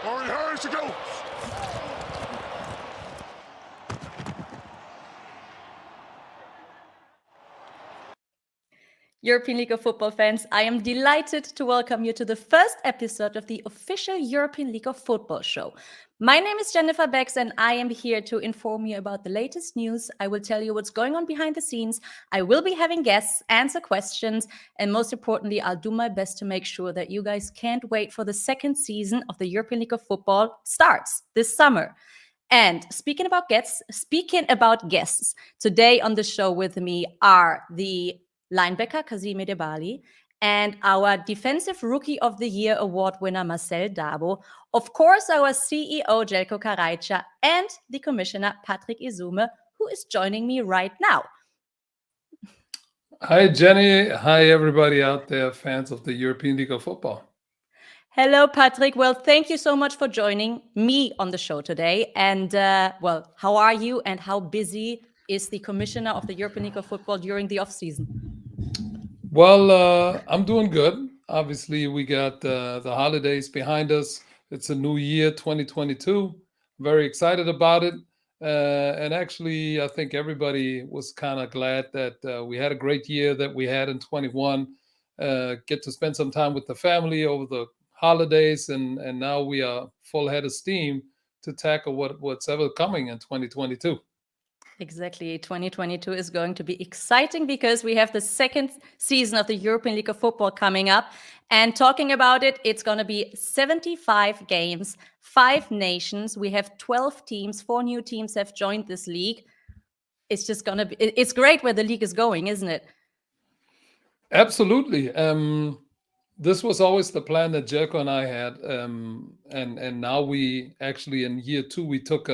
Harris to go. European League of Football fans, I am delighted to welcome you to the first episode of the official European League of Football show. My name is Jenny Becks and I am here to inform you about the latest news. I will tell you what's going on behind the scenes. I will be having guests answer questions, and most importantly, I'll do my best to make sure that you guys can't wait for the second season of the European League of Football starts this summer. And speaking about guests, today on the show with me are the linebacker Kazeem Edebali and our Defensive Rookie of the Year award winner Marcel Dabo, of course our CEO Jelko Karajca, and the Commissioner Patrick Izume, who is joining me right now. Hi Jenny, hi everybody out there, fans of the European League of Football. Hello, Patrick. Well, thank you so much for joining me on the show today. And how are you and how busy is the Commissioner of the European League of Football during the off-season? Well, I'm doing good. Obviously, we got the holidays behind us. It's a new year, 2022. Very excited about it. And actually, I think everybody was kind of glad that we had a great year that we had in 21. Get to spend some time with the family over the holidays, and now we are full head of steam to tackle what's ever coming in 2022. Exactly. 2022 is going to be exciting because we have the second season of the European League of Football coming up. And talking about it, it's going to be 75 games, 5 nations. We have 12 teams, 4 new teams have joined this league. It's just going to be, it's great where the league is going, isn't it? Absolutely. This was always the plan that Jelko and I had. And now we actually, in year 2, we took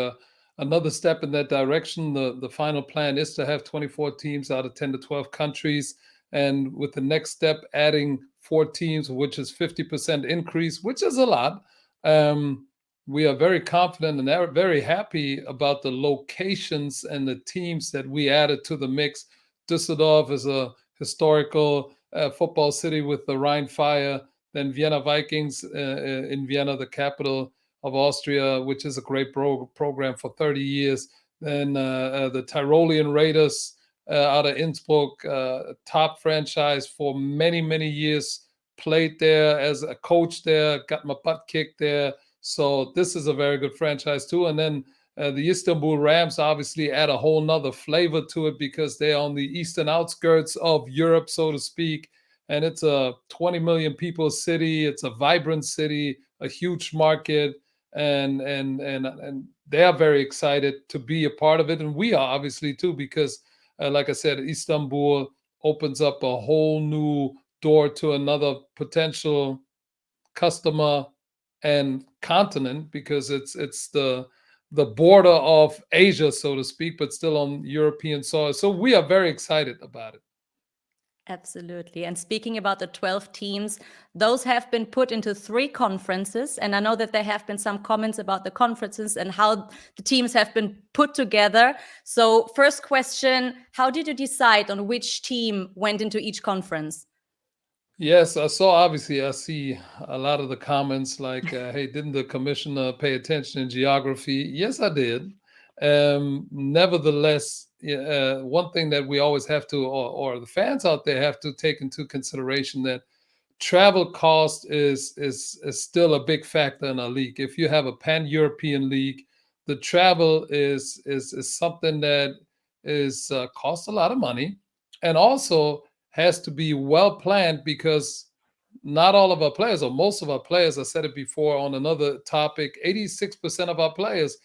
another step in that direction. The final plan is to have 24 teams out of 10 to 12 countries. And with the next step, adding 4 teams, which is 50% increase, which is a lot. We are very confident and very happy about the locations and the teams that we added to the mix. Düsseldorf is a historical football city with the Rhine Fire. Then Vienna Vikings in Vienna, the capital of Austria, which is a great program for 30 years. Then the Tyrolean Raiders out of Innsbruck, top franchise for many, many years. Played there as a coach there, got my butt kicked there. So this is a very good franchise too. And then the Istanbul Rams obviously add a whole nother flavor to it because they're on the eastern outskirts of Europe, so to speak. And it's a 20 million people city. It's a vibrant city, a huge market. And they are very excited to be a part of it, and we are obviously too, because like I said, Istanbul opens up a whole new door to another potential customer and continent, because it's the border of Asia, so to speak, but still on European soil. So we are very excited about it. Absolutely. And speaking about the 12 teams, those have been put into 3 conferences. And I know that there have been some comments about the conferences and how the teams have been put together. So first question, how did you decide on which team went into each conference? Yes, I see a lot of the comments like, hey, didn't the commissioner pay attention in geography? Yes, I did. Nevertheless, one thing that we always have to, or the fans out there have to take into consideration, that travel cost is still a big factor in a league. If you have a pan-European league, the travel is something that is costs a lot of money, and also has to be well planned, because not all of our players, or most of our players, I said it before on another topic, 86% of our players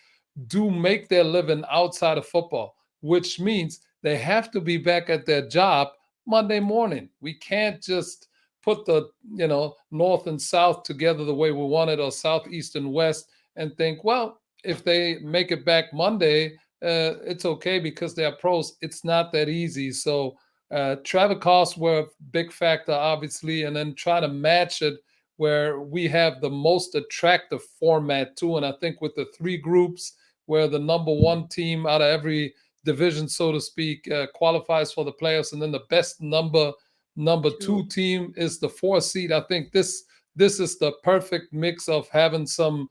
do make their living outside of football, which means they have to be back at their job Monday morning. We can't just put the north and south together the way we want it, or south, east, and west, and think, well, if they make it back Monday, it's okay because they're pros. It's not that easy. So travel costs were a big factor, obviously, and then try to match it where we have the most attractive format too. And I think with the 3 groups, where the number 1 team out of every division, so to speak, qualifies for the playoffs, and then the best number 2 team is the 4 seed. I think this is the perfect mix of having some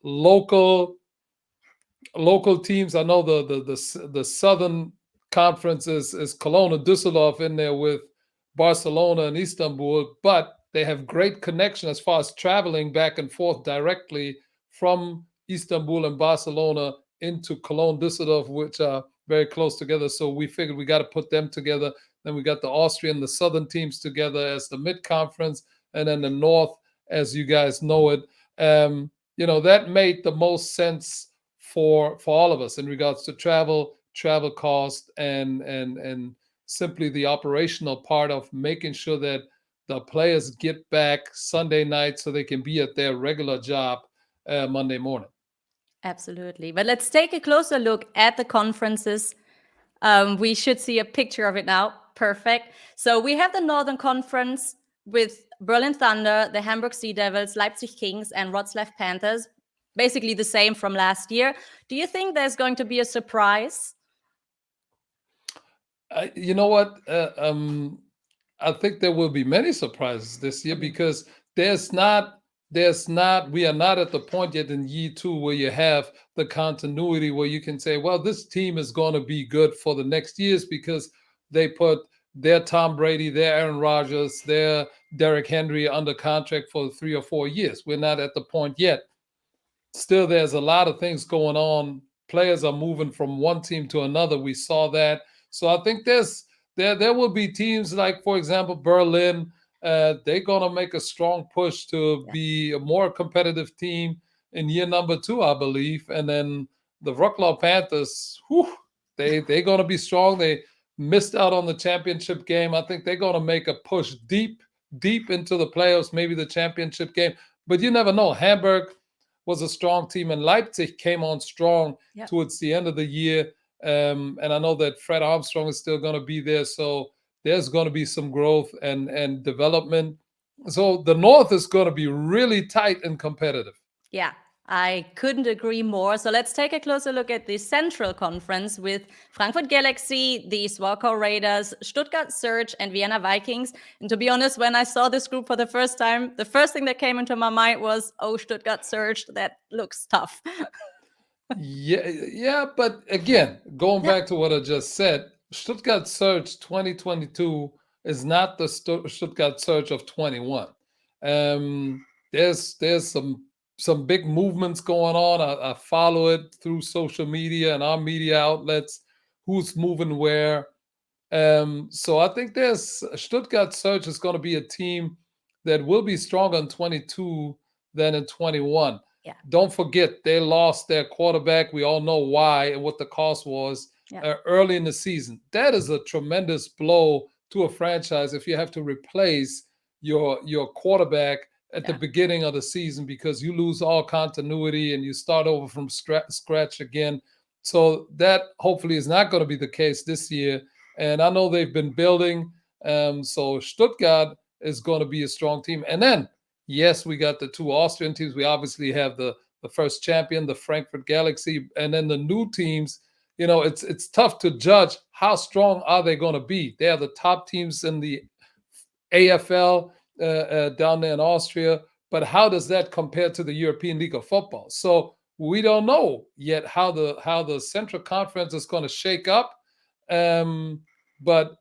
local teams. I know the Southern Conference is Cologne and Düsseldorf in there with Barcelona and Istanbul, but they have great connection as far as traveling back and forth directly from Istanbul and Barcelona into Cologne, Düsseldorf, which are very close together. So we figured we got to put them together. Then we got the Austrian, the Southern teams together as the mid conference, and then the North, as you guys know it. That made the most sense for all of us in regards to travel cost, and simply the operational part of making sure that the players get back Sunday night so they can be at their regular job Monday morning. Absolutely. But let's take a closer look at the conferences. We should see a picture of it now. Perfect. So we have the Northern Conference with Berlin Thunder, the Hamburg Sea Devils, Leipzig Kings, and Wroclaw Panthers. Basically the same from last year. Do you think there's going to be a surprise? You know what? I think there will be many surprises this year because there's not we are not at the point yet in year two where you have the continuity where you can say, well, this team is going to be good for the next years because they put their Tom Brady, their Aaron Rodgers, their Derrick Henry under contract for 3 or 4 years. We're not at the point yet. Still, there's a lot of things going on. Players are moving from one team to another. We saw that. So I think there will be teams like, for example, Berlin. They're going to make a strong push to be a more competitive team in year number 2, I believe. And then the Wroclaw Panthers, they're going to be strong. They missed out on the championship game. I think they're going to make a push deep into the playoffs, maybe the championship game. But you never know. Hamburg was a strong team, and Leipzig came on strong towards the end of the year. And I know that Fred Armstrong is still going to be there. So there's going to be some growth and development. So the North is going to be really tight and competitive. Yeah, I couldn't agree more. So let's take a closer look at the Central Conference with Frankfurt Galaxy, the Swalcow Raiders, Stuttgart Surge, and Vienna Vikings. And to be honest, when I saw this group for the first time, the first thing that came into my mind was, oh, Stuttgart Surge, that looks tough. Yeah, but again, going back to what I just said, Stuttgart Surge 2022 is not the Stuttgart Surge of 21. There's some big movements going on. I follow it through social media and our media outlets, who's moving where. So I think there's Stuttgart Surge is going to be a team that will be stronger in 22 than in 21. Yeah. Don't forget, they lost their quarterback. We all know why and what the cost was early in the season. That is a tremendous blow to a franchise if you have to replace your quarterback at the beginning of the season because you lose all continuity and you start over from scratch again. So that hopefully is not going to be the case this year. And I know they've been building. So Stuttgart is going to be a strong team. And then, yes, we got the 2 Austrian teams. We obviously have the first champion, the Frankfurt Galaxy, and then the new teams. It's tough to judge how strong are they going to be. They are the top teams in the AFL down there in Austria. But how does that compare to the European League of Football? So we don't know yet how the Central Conference is going to shake up. But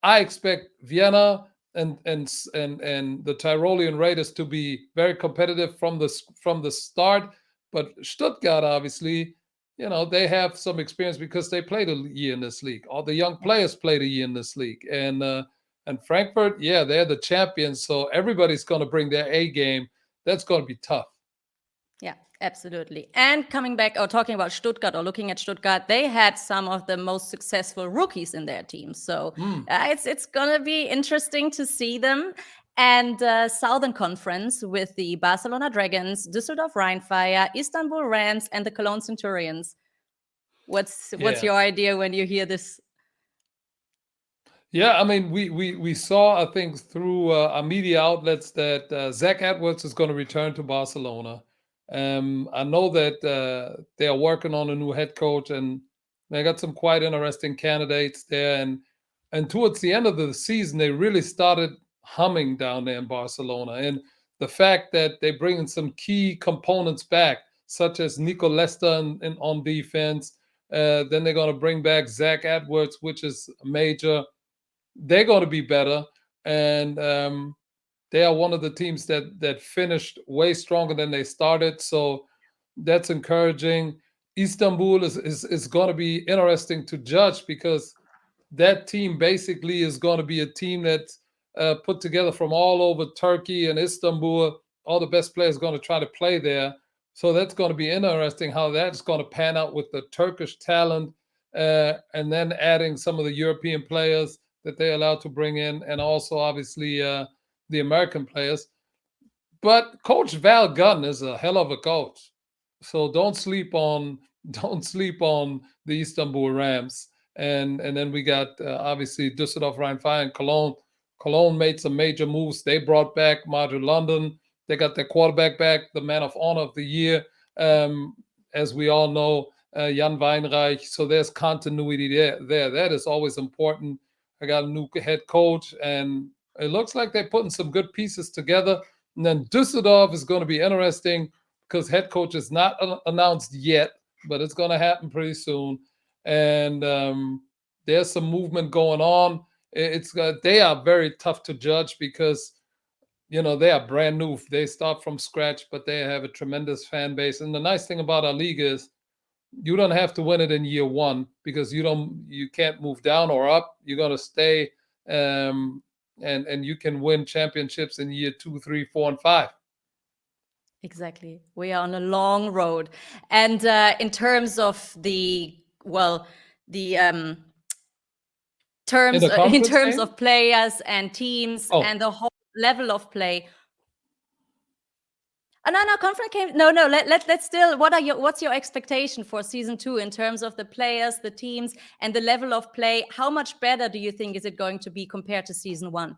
I expect Vienna and the Tyrolean Raiders to be very competitive from the start. But Stuttgart, obviously, they have some experience because they played a year in this league. All the young players played a year in this league. And Frankfurt, they're the champions. So everybody's going to bring their A game. That's going to be tough. Yeah, absolutely. And coming back or talking about Stuttgart or looking at Stuttgart, they had some of the most successful rookies in their team. So it's going to be interesting to see them. And Southern Conference with the Barcelona Dragons, Düsseldorf Rheinfire, Istanbul Rams, and the Cologne Centurions. What's your idea when you hear this? Yeah, I mean, we saw, I think, through our media outlets that Zach Edwards is going to return to Barcelona. I know that they are working on a new head coach, and they got some quite interesting candidates there. And towards the end of the season, they really started humming down there in Barcelona. And the fact that they bring in some key components back, such as Nico Lester on defense. Then they're going to bring back Zach Edwards, which is major. They're going to be better, and they are one of the teams that finished way stronger than they started. So that's encouraging. Istanbul is going to be interesting to judge because that team basically is going to be a team that's put together from all over Turkey and Istanbul. All the best players going to try to play there. So that's going to be interesting how that's going to pan out with the Turkish talent, and then adding some of the European players that they're allowed to bring in, and also obviously the American players. But Coach Val Gunn is a hell of a coach. So don't sleep on the Istanbul Rams. And then we got obviously Düsseldorf Rhein-Fire and Cologne. Cologne made some major moves. They brought back Marjorie London. They got their quarterback back, the man of honor of the year, as we all know, Jan Weinreich. So there's continuity there. That is always important. I got a new head coach, and it looks like they're putting some good pieces together. And then Düsseldorf is going to be interesting because head coach is not announced yet, but it's going to happen pretty soon. And there's some movement going on. They are very tough to judge because they are brand new. They start from scratch, but they have a tremendous fan base. And the nice thing about our league is you don't have to win it in year one because you can't move down or up. You're going to stay, and you can win championships in year 2, 3, 4, and 5. Exactly. We are on a long road. And in terms of the terms in terms of players and teams and the whole level of play. No, conference game. No. Let's still. What's your expectation for season 2 in terms of the players, the teams, and the level of play? How much better do you think is it going to be compared to season 1?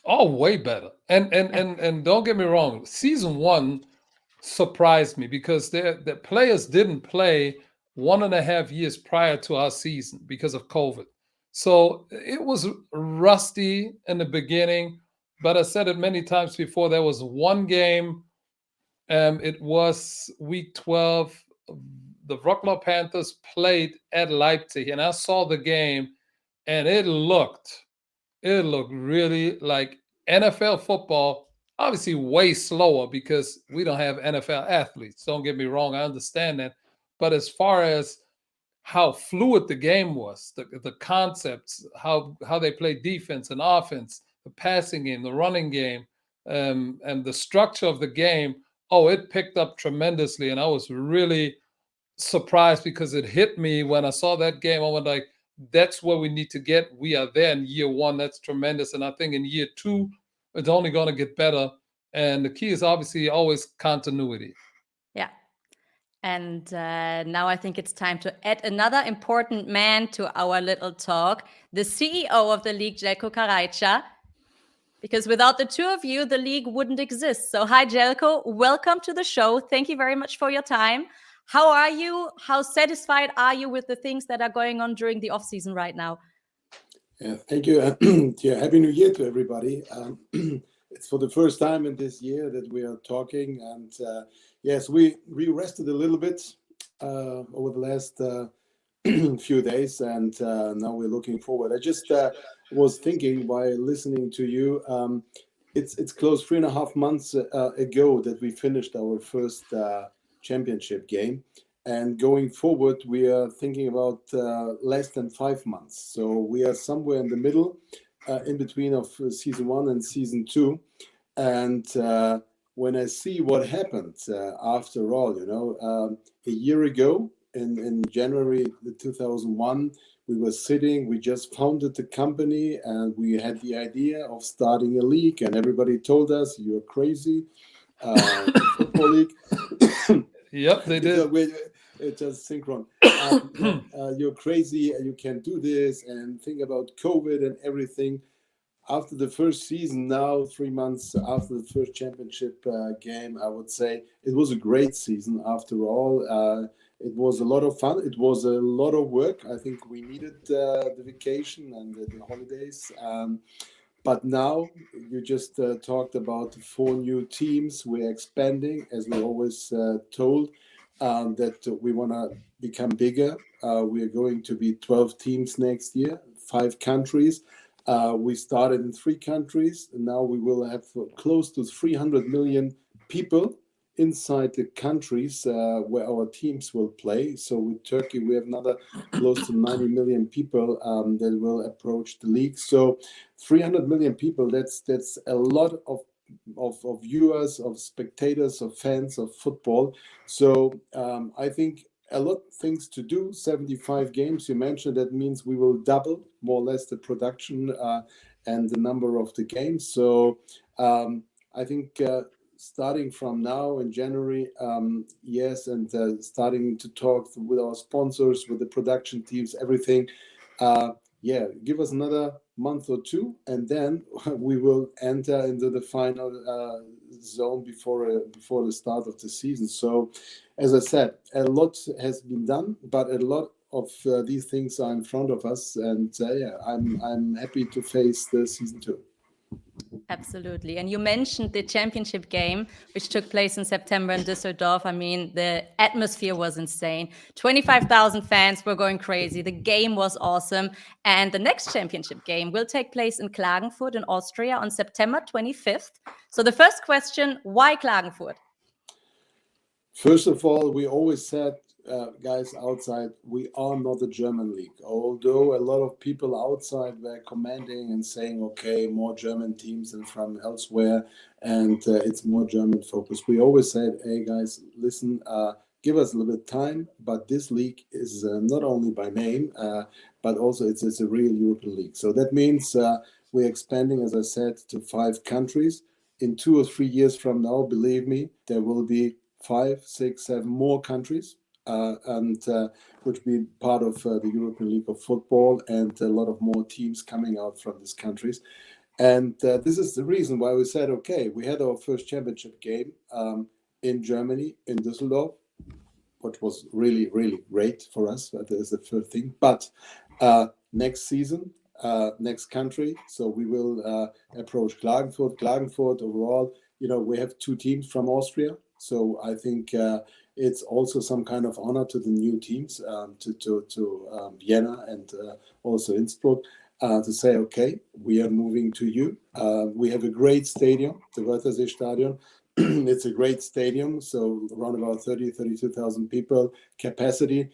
Oh, way better. And don't get me wrong, season 1 surprised me because the players didn't play 1.5 years prior to our season because of COVID. So it was rusty in the beginning, but I said it many times before. There was one game. It was week 12. The Wroclaw Panthers played at Leipzig, and I saw the game, and it looked really like NFL football. Obviously, way slower because we don't have NFL athletes. Don't get me wrong, I understand that. But as far as how fluid the game was, the concepts, how they play defense and offense, the passing game, the running game, and the structure of the game, it picked up tremendously. And I was really surprised because it hit me when I saw that game. I was like, that's where we need to get. We are there in year 1. That's tremendous. And I think in year 2, it's only going to get better. And the key is obviously always continuity. Yeah. And now I think it's time to add another important man to our little talk, the CEO of the league, Jelko Karajca. Because without the two of you, the league wouldn't exist. So hi, Jelko. Welcome to the show. Thank you very much for your time. How are you? How satisfied are you with the things that are going on during the off-season right now? Yeah, thank you. Happy New Year to everybody. It's for the first time in this year that we are talking. And yes, we rested a little bit over the last few days. And now we're looking forward. I just was thinking while listening to you, it's close 3.5 months ago that we finished our first championship game. And going forward, we are thinking about less than 5 months. So we are somewhere in the middle, in between of season 1 and season 2. And when I see what happened after all, a year ago in January 2001, we were sitting, we just founded the company, and we had the idea of starting a league. And everybody told us, you're crazy, football league. Yep, they did. It's just synchron. You're crazy, and you can't do this, and think about COVID and everything. After the first season, now 3 months after the first championship game, I would say it was a great season after all. It was a lot of fun. It was a lot of work. I think we needed the vacation and the holidays. But now you just talked about 4 new teams. We're expanding, as we always told. that we want to become bigger. We are going to be 12 teams next year, 5 countries. We started in 3 countries, and now we will have close to 300 million people inside the countries where our teams will play. So with Turkey, we have another close to 90 million people that will approach the league. So 300 million people, that's a lot of viewers, of spectators, of fans of football. So I think a lot of things to do. 75 games, you mentioned, that means we will double more or less the production and the number of the games. So I think starting from now in January, yes, and starting to talk with our sponsors, with the production teams, everything. Give us another month or 2, and then we will enter into the final zone before the start of the season. So, as I said, a lot has been done, but a lot of these things are in front of us, and I'm happy to face the season 2. Absolutely. And you mentioned the championship game, which took place in September in Düsseldorf. I mean, the atmosphere was insane. 25,000 fans were going crazy. The game was awesome. And the next championship game will take place in Klagenfurt in Austria on September 25th. So the first question, why Klagenfurt? First of all, we always said, guys outside, we are not a German league. Although a lot of people outside were commenting and saying, okay, more German teams than from elsewhere, and it's more German focused. We always said, hey guys, listen, give us a little bit of time, but this league is not only by name, but also it's a real European league. So that means we're expanding, as I said, to 5 countries. In 2 or 3 years from now, believe me, there will be 5, 6, 7 more countries, and which will be part of the European League of Football, and a lot of more teams coming out from these countries. And this is the reason why we said, okay, we had our first championship game in Germany, in Düsseldorf, which was really, really great for us. That is the first thing. But next season, next country, so we will approach Klagenfurt. Klagenfurt overall, we have 2 teams from Austria. So I think it's also some kind of honor to the new teams, to Vienna and also Innsbruck, to say, okay, we are moving to you. We have a great stadium, the Wörthersee Stadion. It's a great stadium, so around about 32,000 people capacity.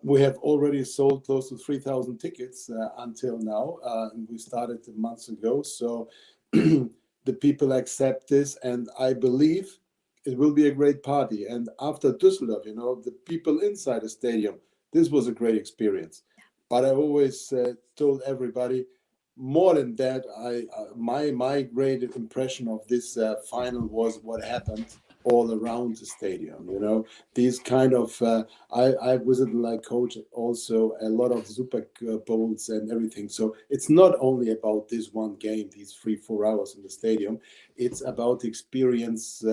We have already sold close to 3,000 tickets until now. And we started months ago. So the people accept this, and I believe it will be a great party. And after Düsseldorf, the people inside the stadium, this was a great experience. But I always told everybody, more than that, my great impression of this final was what happened all around the stadium. These kind of I visited, like coach, also a lot of Super Bowls and everything. So it's not only about this one game, these 3-4 hours in the stadium. It's about the experience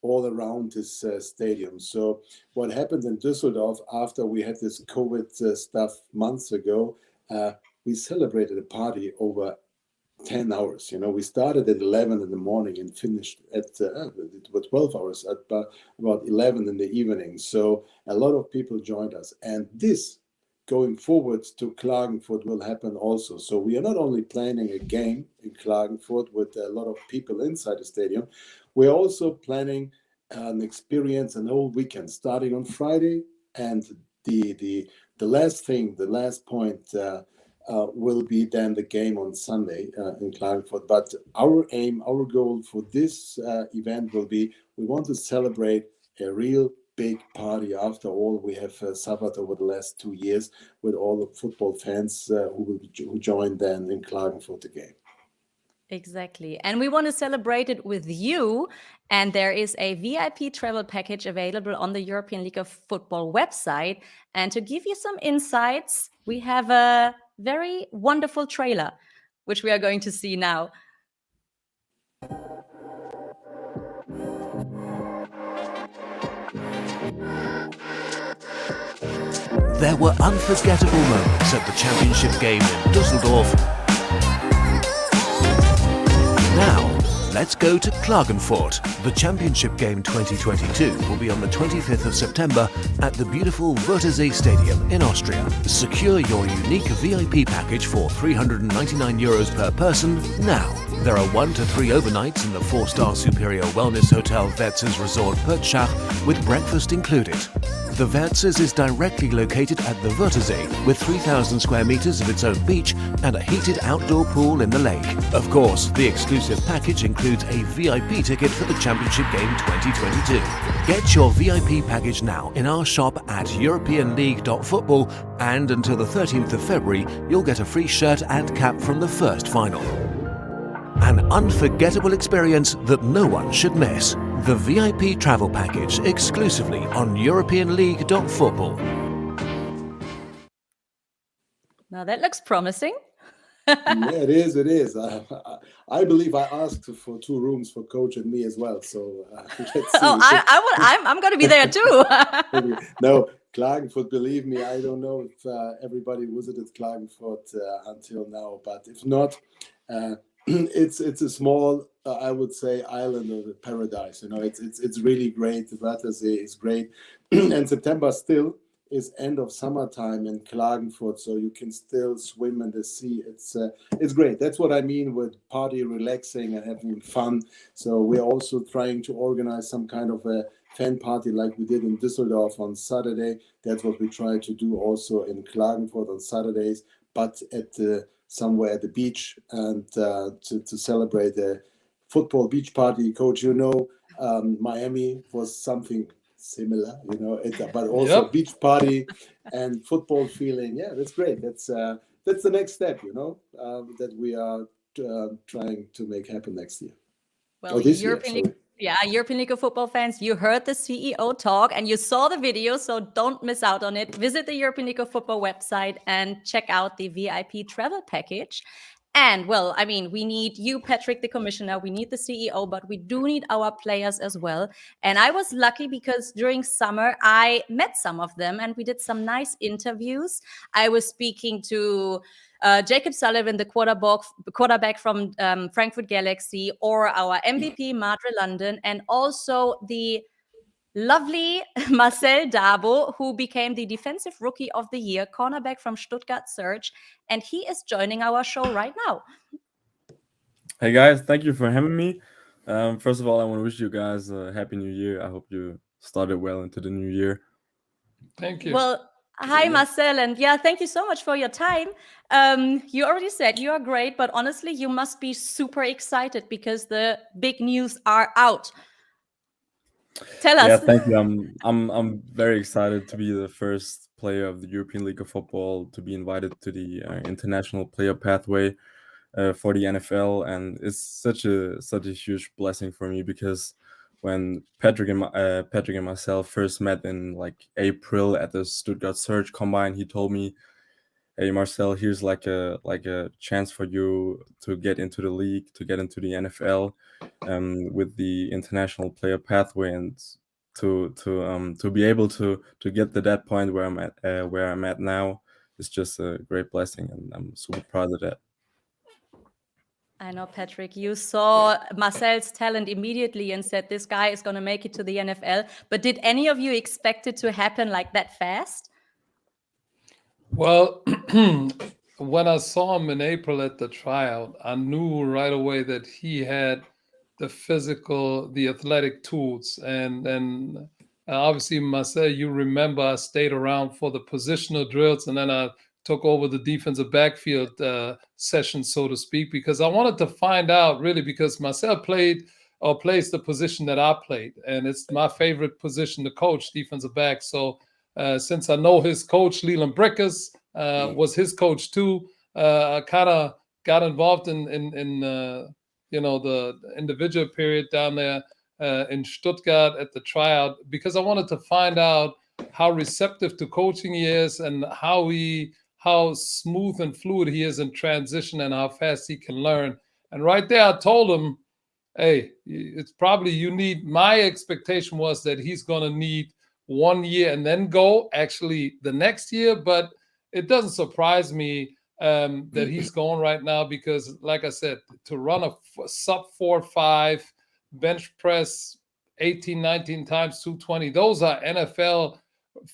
all around this stadium. So what happened in Düsseldorf after we had this COVID stuff months ago, we celebrated a party over 10 hours. We started at 11 in the morning and finished at 12 hours at about 11 in the evening. So a lot of people joined us. And this, going forward to Klagenfurt, will happen also. So we are not only planning a game in Klagenfurt with a lot of people inside the stadium, we're also planning an experience, an whole weekend, starting on Friday. And the last point will be then the game on Sunday in Klagenfurt. But our aim, our goal for this event will be, we want to celebrate a real big party. After all, we have suffered over the last 2 years with all the football fans who joined then in Klagenfurt the game. Exactly. And we want to celebrate it with you. And there is a VIP travel package available on the European League of Football website. And to give you some insights, we have a very wonderful trailer, which we are going to see now. There were unforgettable moments at the championship game in Düsseldorf. Now, Let's go to Klagenfurt. The Championship Game 2022 will be on the 25th of September at the beautiful Wörthersee Stadium in Austria. Secure your unique VIP package for €399 per person now. There are 1 to 3 overnights in the 4-star Superior Wellness Hotel Wertzes Resort Pertschach with breakfast included. The Wertzes is directly located at the Wörthersee with 3,000 square meters of its own beach and a heated outdoor pool in the lake. Of course, the exclusive package includes a VIP ticket for the Championship Game 2022. Get your VIP package now in our shop at europeanleague.football, and until the 13th of February, you'll get a free shirt and cap from the first final. An unforgettable experience that no one should miss. The VIP travel package exclusively on europeanleague.football. Now that looks promising. Yeah, it is. It is. I believe I asked for 2 rooms for coach and me as well. So let's see. I'm going to be there too. No, Klagenfurt. Believe me, I don't know if everybody visited Klagenfurt until now, but if not, it's a small, I would say, island of a paradise. You know, it's really great. The Wörthersee is great, and September still is end of summertime in Klagenfurt, so you can still swim in the sea. It's great. That's what I mean with party, relaxing, and having fun. So we're also trying to organize some kind of a fan party like we did in Düsseldorf on Saturday. That's what we try to do also in Klagenfurt on Saturdays, but at somewhere at the beach, and to celebrate a football beach party. Coach, you know, Miami was something similar, you know, but also beach party and football feeling. Yeah, that's great. That's the next step, you know, that we are trying to make happen next year. Well, European League of Football fans, you heard the CEO talk and you saw the video, so don't miss out on it. Visit the European League of Football website and check out the VIP travel package. And, well, I mean, we need you, Patrick, the commissioner. We need the CEO, but we do need our players as well. And I was lucky because during summer, I met some of them and we did some nice interviews. I was speaking to Jacob Sullivan, the quarterback from Frankfurt Galaxy, or our MVP, Madre London, and also the lovely Marcel Dabo, who became the Defensive Rookie of the Year, cornerback from Stuttgart Surge, and he is joining our show right now. Hey guys, thank you for having me. First of all, I want to wish you guys a happy new year. I hope you started well into the new year. Thank you. Well, hi, Marcel, and thank you so much for your time. You already said you are great, but honestly, you must be super excited because the big news are out. Tell us. Yeah, thank you. I'm very excited to be the first player of the European League of Football to be invited to the international player pathway for the NFL, and it's such a huge blessing for me because when Patrick and myself first met in like April at the Stuttgart Surge Combine, he told me, "Hey Marcel, here's like a chance for you to get into the league, to get into the NFL, with the international player pathway, and to be able to get to that point where I'm at now is just a great blessing, and I'm super proud of that." I know, Patrick, you saw Marcel's talent immediately and said, this guy is going to make it to the NFL. But did any of you expect it to happen like that fast? Well, when I saw him in April at the tryout, I knew right away that he had the physical, the athletic tools. And obviously, Marcel, you remember I stayed around for the positional drills, and then I took over the defensive backfield session, so to speak, because I wanted to find out really, because Marcel plays the position that I played, and it's my favorite position to coach, defensive back. So since I know his coach, Leland Brickers, was his coach too, I kind of got involved in the individual period down there in Stuttgart at the tryout, because I wanted to find out how receptive to coaching he is and how smooth and fluid he is in transition and how fast he can learn. And right there, I told him, hey, it's probably my expectation was that he's going to need 1 year and then go actually the next year, but it doesn't surprise me that he's going right now, because, like I said, to run a sub 4.5, bench press 18, 19 times 220, those are NFL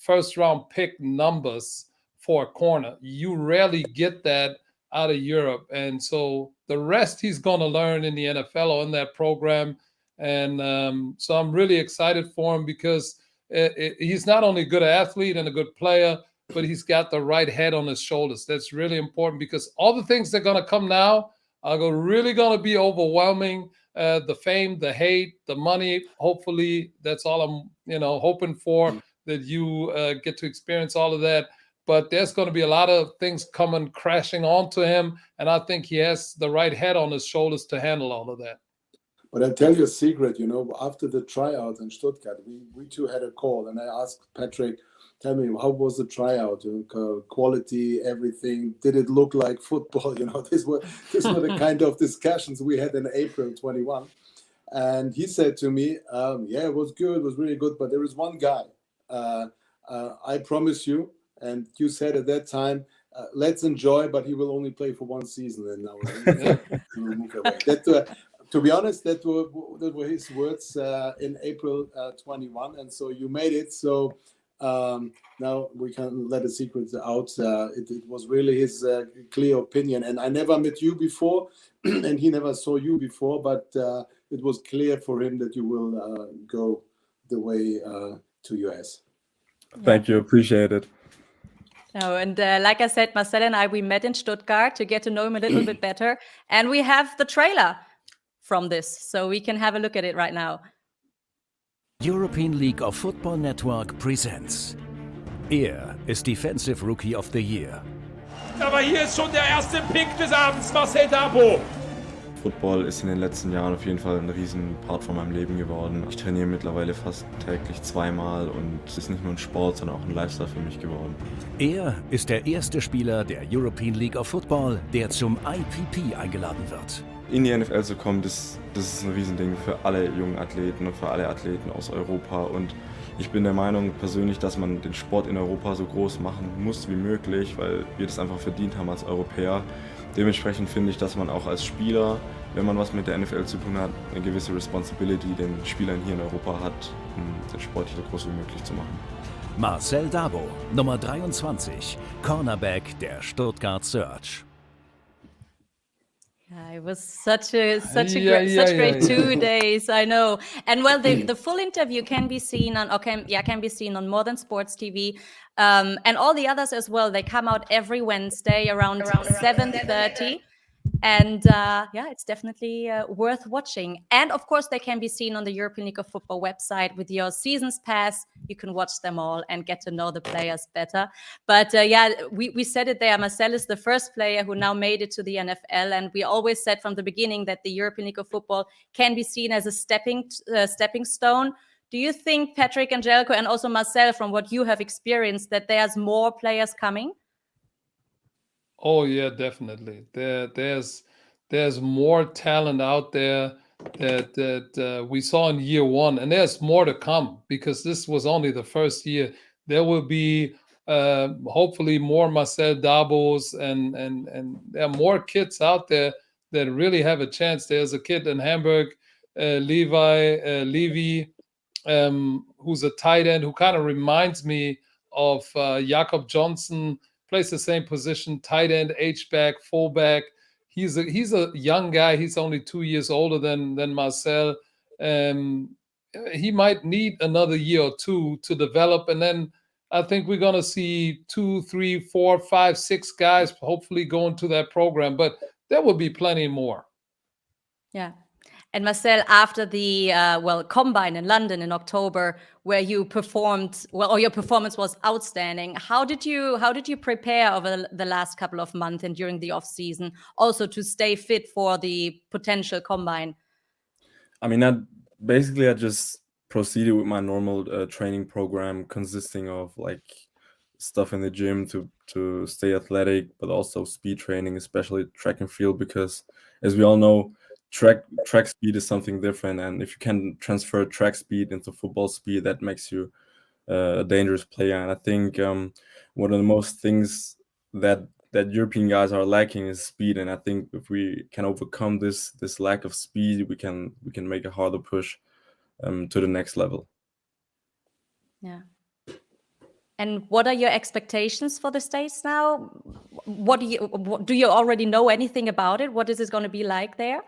first round pick numbers for a corner. You rarely get that out of Europe. And so the rest he's going to learn in the NFL or in that program. And so I'm really excited for him, because he's not only a good athlete and a good player, but he's got the right head on his shoulders. That's really important, because all the things that are going to come now are really going to be overwhelming. The fame, the hate, the money. Hopefully, that's all I'm hoping for, that you get to experience all of that. But there's going to be a lot of things coming crashing onto him, and I think he has the right head on his shoulders to handle all of that. But I'll tell you a secret, after the tryout in Stuttgart, we two had a call, and I asked Patrick, tell me, how was the tryout? Quality, everything. Did it look like football? These were the kind of discussions we had in April 21. And he said to me, yeah, it was good, it was really good, but there is one guy, I promise you, and you said at that time, let's enjoy, but he will only play for one season. And now we'll move away. To be honest, that were his words in April 21, and so you made it. So now we can let a secret out. It was really his clear opinion, and I never met you before, and he never saw you before, but it was clear for him that you will go the way to US. Thank you, appreciate it. No, and like I said, Marcel and I, we met in Stuttgart to get to know him a little bit better, and we have the trailer from this, so we can have a look at it right now. European League of Football Network presents. Is Defensive Rookie of the Year. Aber hier ist schon der erste Pick des Abends, Marcel Dabo. Football ist in den letzten Jahren auf jeden Fall ein riesen Part von meinem Leben geworden. Ich trainiere mittlerweile fast täglich zweimal und es ist nicht nur ein Sport, sondern auch ein Lifestyle für mich geworden. Er ist der erste Spieler der European League of Football, der zum IPP eingeladen wird. In die NFL zu kommen, das ist ein Riesending für alle jungen Athleten und für alle Athleten aus Europa. Und ich bin der Meinung persönlich, dass man den Sport in Europa so groß machen muss wie möglich, weil wir das einfach verdient haben als Europäer. Dementsprechend finde ich, dass man auch als Spieler, wenn man was mit der NFL zu tun hat, eine gewisse Responsibility den Spielern hier in Europa hat, um den Sport hier so groß wie möglich zu machen. Marcel Dabo, Nummer 23, Cornerback der Stuttgart Surge. Yeah, it was such great 2 days, I know. And well, the full interview can be seen on More Than Sports TV, and all the others as well. They come out every Wednesday around 7:30. And it's definitely worth watching. And of course, they can be seen on the European League of Football website with your seasons pass. You can watch them all and get to know the players better. But we said it there. Marcel is the first player who now made it to the NFL. And we always said from the beginning that the European League of Football can be seen as a stepping stone. Do you think, Patrick and Jelko, and also Marcel, from what you have experienced, that there's more players coming? Oh yeah, definitely. There's more talent out there that we saw in year one, and there's more to come, because this was only the first year. There will be hopefully more Marcel Dabos, and there are more kids out there that really have a chance. There's a kid in Hamburg, Levy, who's a tight end, who kind of reminds me of Jakob Johnson. Plays the same position, tight end, H-back, fullback. He's a young guy. He's only 2 years older than Marcel. He might need another year or two to develop, and then I think we're going to see 2, 3, 4, 5, 6 guys hopefully go into that program, but there will be plenty more. Yeah. And Marcel, after the Combine in London in October, where you performed well, or your performance was outstanding, how did you prepare over the last couple of months and during the off season, also to stay fit for the potential Combine? I mean, I just proceeded with my normal training program, consisting of like stuff in the gym to stay athletic, but also speed training, especially track and field, because as we all know, track speed is something different, and if you can transfer track speed into football speed, that makes you a dangerous player. And I think one of the most things that that European guys are lacking is speed, and I think if we can overcome this lack of speed, we can make a harder push to the next level. Yeah. And what are your expectations for the States now? Do you already know anything about it? What is it going to be like there?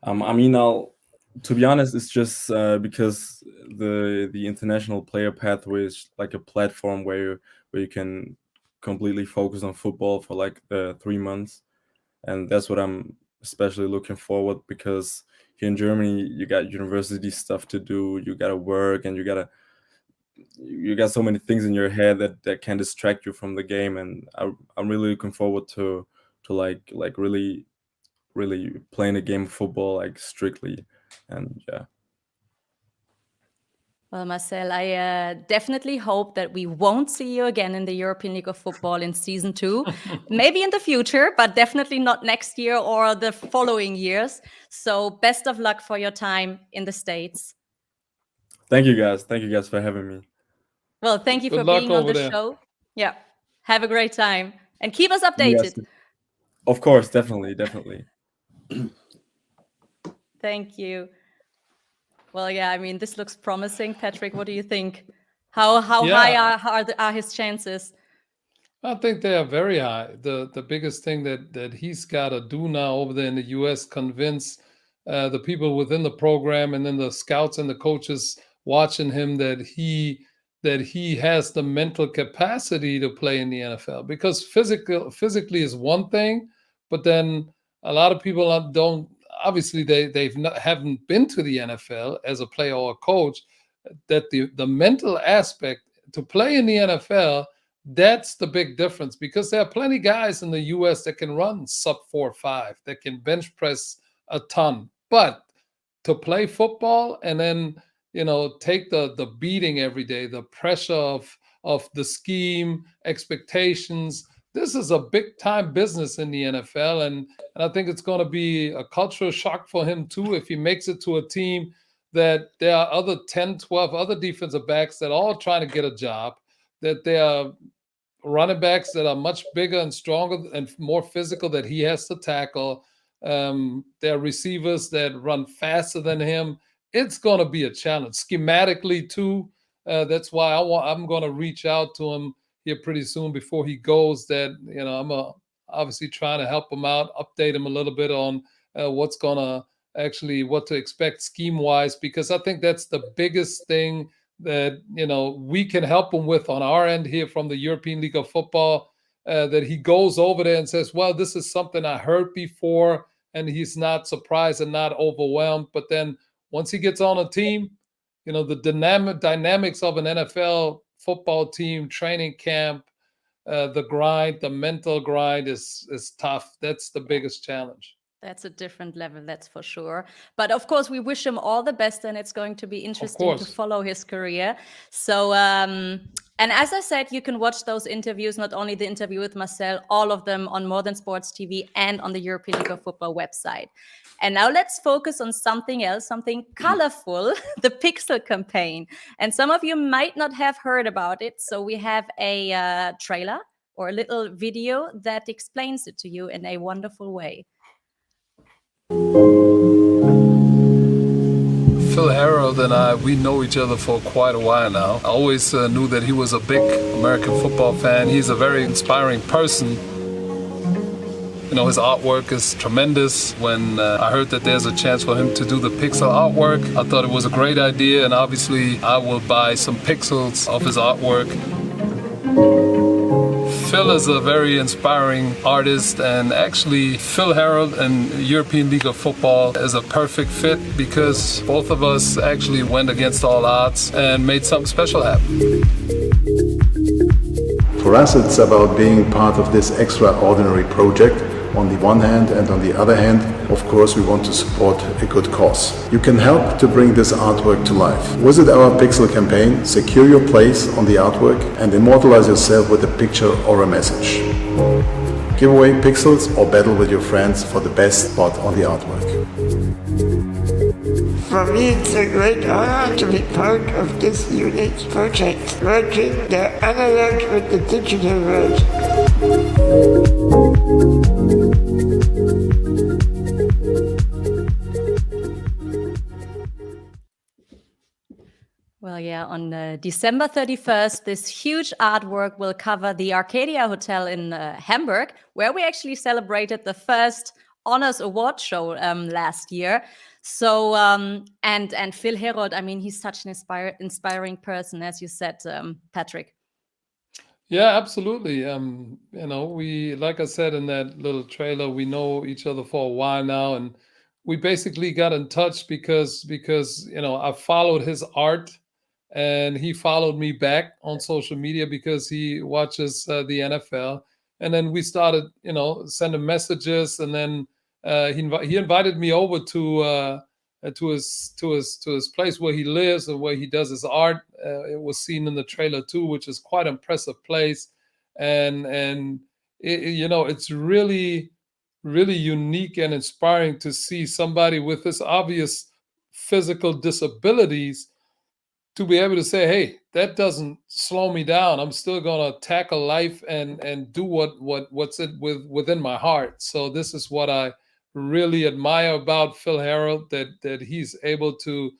I mean, to be honest, it's just because the international player pathway is like a platform where you can completely focus on football for like 3 months, and that's what I'm especially looking forward, because here in Germany you got university stuff to do, you gotta work, and you got so many things in your head that can distract you from the game, and I'm really looking forward to like really playing a game of football like strictly, and yeah. Well, Marcel, I definitely hope that we won't see you again in the European League of Football in season 2. Maybe in the future, but definitely not next year or the following years. So best of luck for your time in the States. Thank you guys for having me. Well, thank you Good for luck being on over the there. show. Yeah. Have a great time and keep us updated. Yes. Of course, definitely. Thank you. Well, yeah, I mean, this looks promising. Patrick, what do you think? How high are his chances? I think they are very high. The biggest thing that he's got to do now over there in the U.S. convince the people within the program, and then the scouts and the coaches watching him, that he has the mental capacity to play in the NFL. Because physically is one thing, but then a lot of people don't. Obviously, haven't been to the NFL as a player or a coach. That the mental aspect to play in the NFL, that's the big difference, because there are plenty of guys in the U.S. that can run sub 4.5, that can bench press a ton. But to play football and then, take the beating every day, the pressure of the scheme, expectations, this is a big time business in the NFL. And I think it's going to be a cultural shock for him too, if he makes it to a team that there are other 10, 12 other defensive backs that are all trying to get a job, that there are running backs that are much bigger and stronger and more physical that he has to tackle. There are receivers that run faster than him. It's going to be a challenge schematically too. That's why I'm going to reach out to him here pretty soon before he goes. That I'm obviously trying to help him out, update him a little bit on what to expect scheme wise, because I think that's the biggest thing that we can help him with on our end here from the European League of Football. That he goes over there and says, well, this is something I heard before, and he's not surprised and not overwhelmed. But then once he gets on a team, the dynamics of an NFL football team, training camp, the mental grind is tough. That's the biggest challenge. That's a different level, that's for sure. But of course, we wish him all the best, and it's going to be interesting to follow his career. So, and as I said, you can watch those interviews, not only the interview with Marcel, all of them on More Than Sports TV and on the European League of Football website. And now let's focus on something else, something colorful, the Pixel campaign. And some of you might not have heard about it. So we have a trailer or a little video that explains it to you in a wonderful way. Phil Harold and I, we know each other for quite a while now. I always knew that he was a big American football fan. He's a very inspiring person. His artwork is tremendous. When I heard that there's a chance for him to do the pixel artwork, I thought it was a great idea, and obviously I will buy some pixels of his artwork. Phil is a very inspiring artist, and actually Phil Harold and European League of Football is a perfect fit, because both of us actually went against all odds and made something special happen. For us, it's about being part of this extraordinary project on the one hand, and on the other hand, of course, we want to support a good cause. You can help to bring this artwork to life. Visit our Pixel campaign, secure your place on the artwork, and immortalize yourself with a picture or a message. Give away pixels or battle with your friends for the best spot on the artwork. For me, it's a great honor to be part of this unique project, merging the analog with the digital world. Well, yeah, on December 31st, this huge artwork will cover the Arcadia Hotel in Hamburg, where we actually celebrated the first Honors Award show last year. So, and Phil Herold, I mean, he's such an inspiring person, as you said, Patrick. Yeah, absolutely. We, like I said in that little trailer, we know each other for a while now, and we basically got in touch because I followed his art, and he followed me back on social media because he watches the NFL, and then we started, sending messages, and then he invited me over to his place where he lives and where he does his art. It was seen in the trailer too, which is quite an impressive place, and it's really unique and inspiring to see somebody with this obvious physical disabilities to be able to say, hey, that doesn't slow me down. I'm still going to tackle life and do what's within my heart. So this is what I really admire about Phil Herold, that he's able to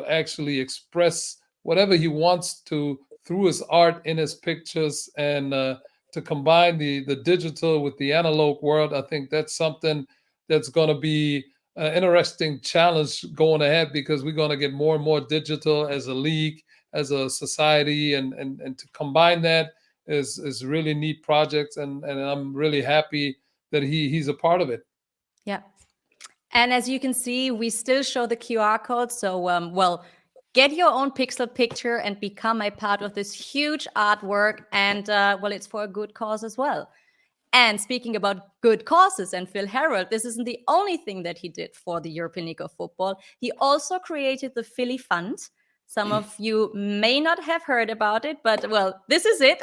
actually express whatever he wants to through his art in his pictures, and to combine the digital with the analog world. I think that's something that's going to be an interesting challenge going ahead, because we're going to get more and more digital as a league, as a society, and to combine that is really neat projects, and I'm really happy that he's a part of it. Yeah. And as you can see, we still show the QR code. So, get your own pixel picture and become a part of this huge artwork. And, it's for a good cause as well. And speaking about good causes and Phil Herold, this isn't the only thing that he did for the European League of Football. He also created the Philly Fund. Some of you may not have heard about it, but this is it.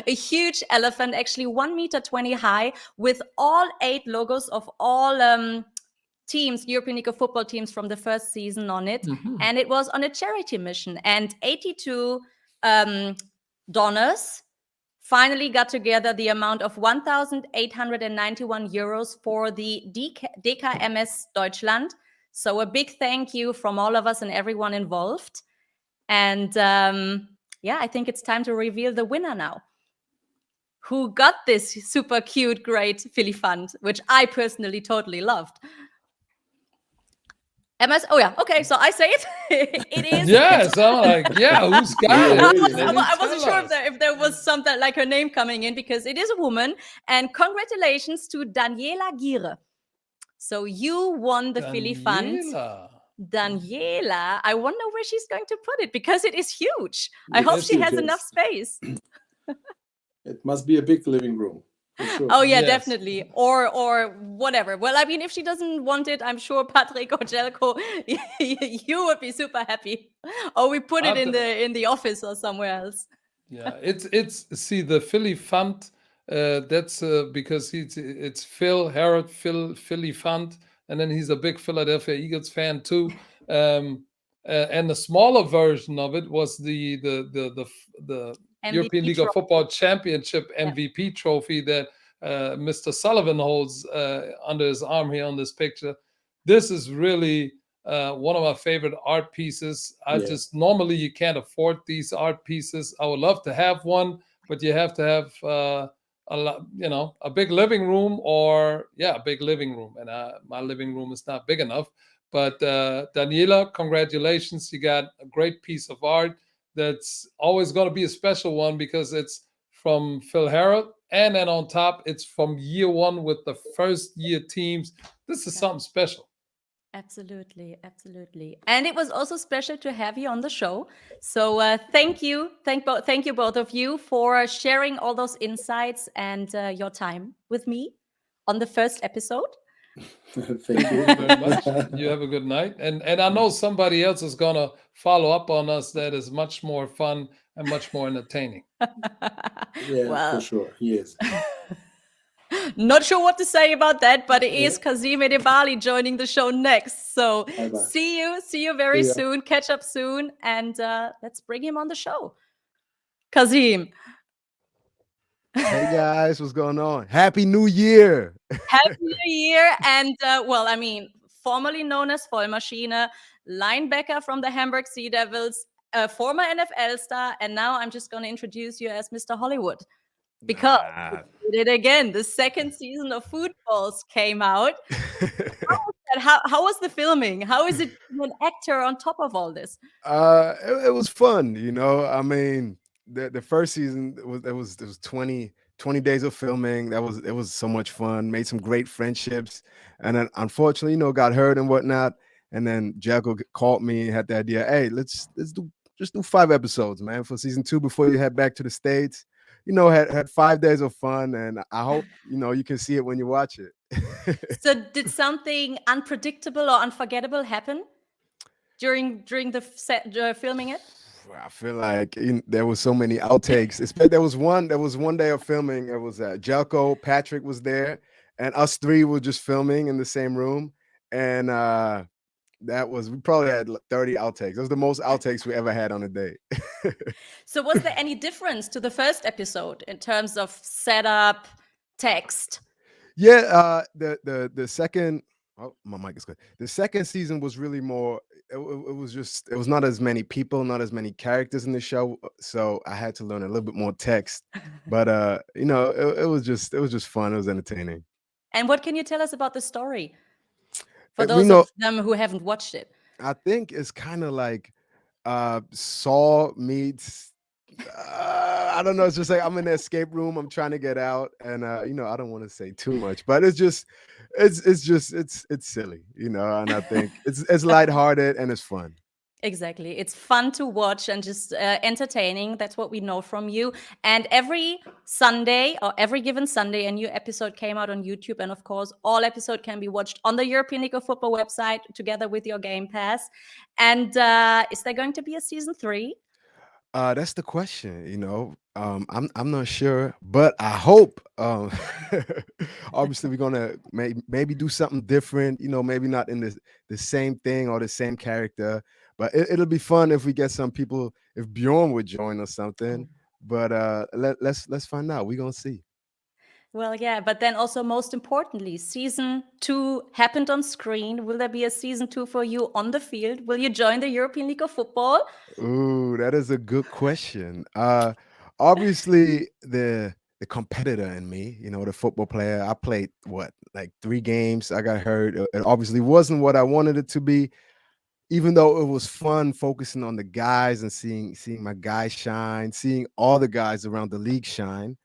A huge elephant, actually 1.20 meters high, with all 8 logos of all teams, European League of Football teams from the first season on it. Mhm. And it was on a charity mission. And 82 donors finally got together the amount of 1,891 euros for the DKMS Deutschland. So a big thank you from all of us and everyone involved. And I think it's time to reveal the winner now. Who got this super cute, great Philly Fund, which I personally totally loved. Okay, so I say it. It is. Yes, I'm like, who's got it? I wasn't sure if there was something like her name coming in, because it is a woman. And congratulations to Daniela Gire. So you won the Philly Fund. Daniela, I wonder where she's going to put it, because it is huge. I hope she has enough space. It must be a big living room. Sure. Oh yeah, yes. Definitely. Or whatever. Well, I mean, if she doesn't want it, I'm sure Patrick or Jelko, you would be super happy. Or we put it in the office or somewhere else. Yeah, it's see, the Philly Fund. That's because it's Phil Herold, Philly Fund, and then he's a big Philadelphia Eagles fan too. And the smaller version of it was the European League of Football Championship MVP trophy that Mr. Sullivan holds under his arm here on this picture. This is really one of my favorite art pieces. Just normally you can't afford these art pieces. I would love to have one, but you have to have a big living room, a big living room, and my living room is not big enough. But Daniela, congratulations! You got a great piece of art. That's always going to be a special one, because it's from Phil Herold, and then on top, it's from year one with the first year teams. This is something special. Absolutely, absolutely. And it was also special to have you on the show. So thank you both of you for sharing all those insights and your time with me on the first episode. Thank you very much. You have a good night. And I know somebody else is going to follow up on us that is much more fun and much more entertaining. For sure. He is. Not sure what to say about that, but it is Kazeem Edebali joining the show next. So see you very soon. Catch up soon. And let's bring him on the show. Kazeem. Hey guys, what's going on? Happy New Year! Happy New Year. And well, I mean, formerly known as Vollmaschine, linebacker from the Hamburg Sea Devils, a former NFL star, and now I'm just going to introduce you as Mr. Hollywood. Because Nah. we did it again. The second season of Footballs came out. How was the filming? How is it being an actor on top of all this? It was fun, you know. I mean, the first season was 20 days of filming. It was so much fun. Made some great friendships, and then unfortunately, you know, got hurt and whatnot. And then Jacko called me and had the idea, hey, let's do 5 episodes, man, for season 2 before you head back to the States. You know, had 5 days of fun, and I hope you know you can see it when you watch it. So did something unpredictable or unforgettable happen during the filming it? I feel like there was so many outtakes. There was one day of filming. It was Jelko, Patrick was there, and us 3 were just filming in the same room. And we probably had 30 outtakes. It was the most outtakes we ever had on a day. So was there any difference to the first episode in terms of setup, text? Yeah, the second. Oh, my mic is good. The second season was really more. It was not as many people, not as many characters in the show, so I had to learn a little bit more text. But you know, it was just fun. It was entertaining. And what can you tell us about the story for We those know. of them who haven't watched it? I think it's kind of like Saw meets. I don't know. It's just like I'm in the escape room. I'm trying to get out, and you know, I don't want to say too much, but it's silly, you know. And I think it's lighthearted and it's fun. Exactly. It's fun to watch and just entertaining. That's what we know from you. And every Sunday or every given Sunday, a new episode came out on YouTube. And of course, all episodes can be watched on the European League of Football website together with your Game Pass. And is there going to be a season 3? That's the question, you know. I'm not sure, but I hope. Obviously, we're gonna maybe do something different. You know, maybe not in the same thing or the same character, but it'll be fun if we get some people. If Bjorn would join or something, but let's find out. We're gonna see. Well, yeah, but then also most importantly, season 2 happened on screen. Will there be a season 2 for you on the field? Will you join the European League of Football? Ooh, that is a good question. Obviously the competitor in me, you know, the football player. I played like 3 games. I got hurt. It obviously wasn't what I wanted it to be, even though it was fun focusing on the guys and seeing my guys shine, seeing all the guys around the league shine.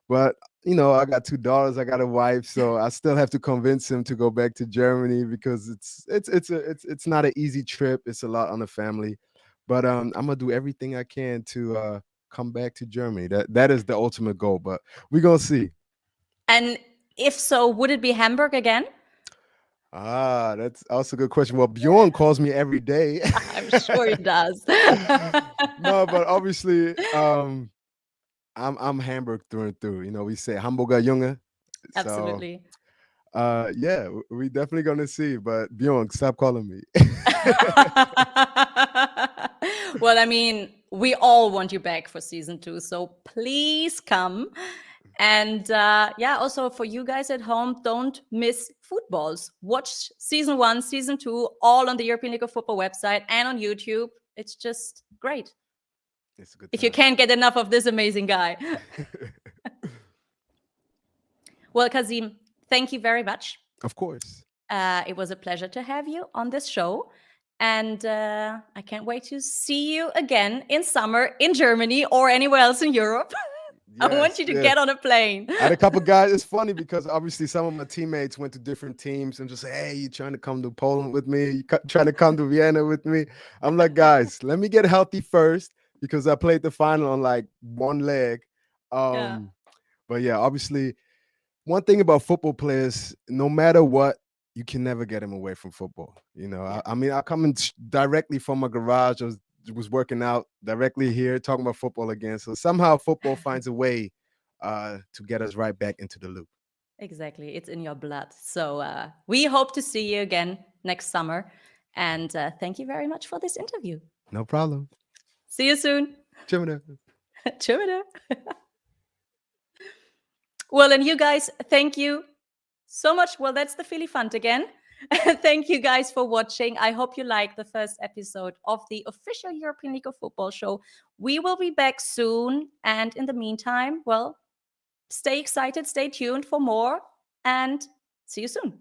But you know, I got 2 daughters, I got a wife, so I still have to convince him to go back to Germany because it's not an easy trip. It's a lot on the family, but I'm gonna do everything I can to come back to Germany. That is the ultimate goal, but we're gonna see. And if so, would it be Hamburg again? That's also a good question. Well, Bjorn calls me every day. I'm sure he does. No, but obviously, I'm Hamburg through and through. You know, we say Hamburger Junge. Absolutely. So, yeah, we definitely gonna see. But Bjorn, stop calling me. Well, I mean, we all want you back for season 2, so please come. And yeah, also for you guys at home, don't miss Footballs. Watch season 1, season 2, all on the European League of Football website and on YouTube. It's just great. It's a good If you time. can't get enough of this amazing guy. Well, Kazeem, thank you very much. Of course. It was a pleasure to have you on this show. And I can't wait to see you again in summer in Germany or anywhere else in Europe. I want you to get on a plane. I had a couple guys. It's funny because obviously some of my teammates went to different teams and just say, hey, you trying to come to Poland with me? You trying to come to Vienna with me? I'm like, guys, let me get healthy first because I played the final on like one leg. But yeah, obviously, one thing about football players, no matter what, you can never get them away from football. You know, I mean, I come in directly from my garage. I was working out directly here, talking about football again. So somehow football finds a way to get us right back into the loop. Exactly. It's in your blood. So we hope to see you again next summer. And thank you very much for this interview. No problem. See you soon. Tjimmer. Tjimmer. Well, and you guys, thank you so much. Well, that's the Philly Fund again. Thank you guys for watching. I hope you liked the first episode of the official European League of Football show. We will be back soon. And in the meantime, well, stay excited, stay tuned for more, and see you soon.